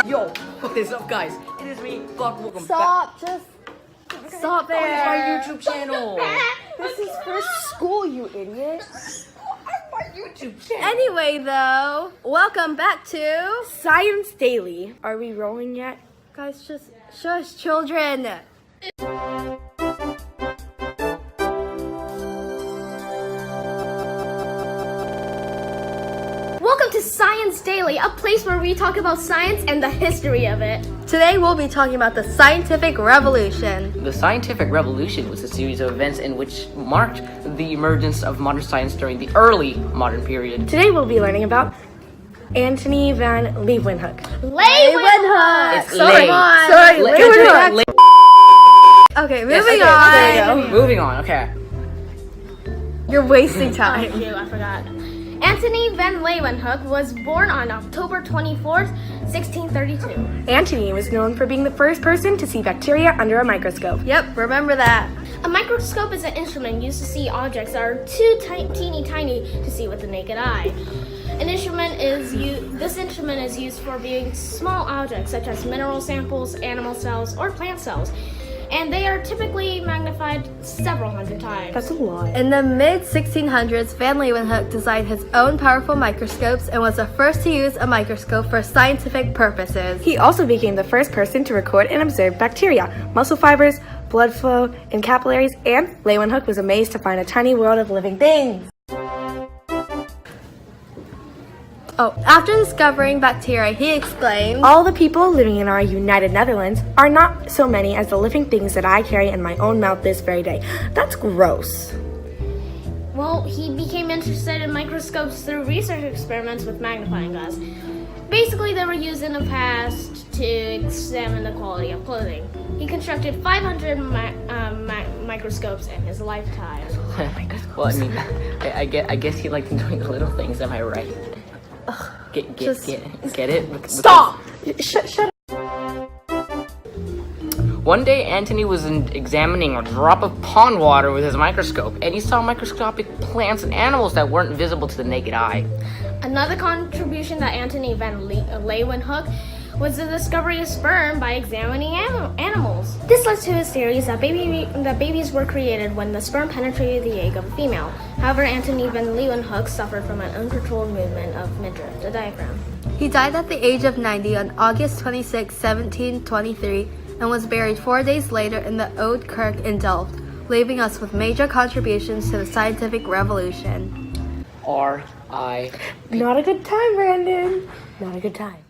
Yo, what is up, guys? It is me, Phan. Welcome Stop, just stop back. there. Oh, it's my YouTube channel. This is for school, you idiot. My YouTube channel. Anyway, though, welcome back to Science Daily. Are we rolling yet? Guys, just shush, children. Welcome to Science Daily, a place where we talk about science and the history of it. Today we'll be talking about the scientific revolution. The scientific revolution was a series of events in which marked the emergence of modern science during the early modern period. Today we'll be learning about Antonie van Leeuwenhoek. It's Sorry, Leeuwenhoek. Okay, moving on. There you go. Moving on, okay. You're wasting time. Oh, shoot, I forgot. Antonie van Leeuwenhoek was born on October 24th, 1632. Antonie was known for being the first person to see bacteria under a microscope. Yep, remember that. A microscope is an instrument used to see objects that are too teeny tiny to see with the naked eye. This instrument is used for viewing small objects such as mineral samples, animal cells, or plant cells. And they are typically magnified several hundred times. That's a lot. In the mid-1600s, Van Leeuwenhoek designed his own powerful microscopes and was the first to use a microscope for scientific purposes. He also became the first person to record and observe bacteria, muscle fibers, blood flow, and capillaries, and Leeuwenhoek was amazed to find a tiny world of living things. After discovering bacteria, he exclaimed, "All the people living in our United Netherlands are not so many as the living things that I carry in my own mouth this very day. That's gross." Well, he became interested in microscopes through research experiments with magnifying glass. Basically, they were used in the past to examine the quality of clothing. He constructed 500 microscopes in his lifetime. Well, I mean, I guess he liked doing the little things, am I right? Get it? Stop! Shut up. One day, Anthony was examining a drop of pond water with his microscope, and he saw microscopic plants and animals that weren't visible to the naked eye. Another contribution that Antonie van Leeuwenhoek was the discovery of sperm by examining animals. This led to his theories that babies were created when the sperm penetrated the egg of a female. However, Antonie van Leeuwenhoek suffered from an uncontrolled movement of midriff, the diaphragm. He died at the age of 90 on August 26, 1723, and was buried 4 days later in the Oude Kerk in Delft, leaving us with major contributions to the scientific revolution. R.I.P. Not a good time, Brandon. Not a good time.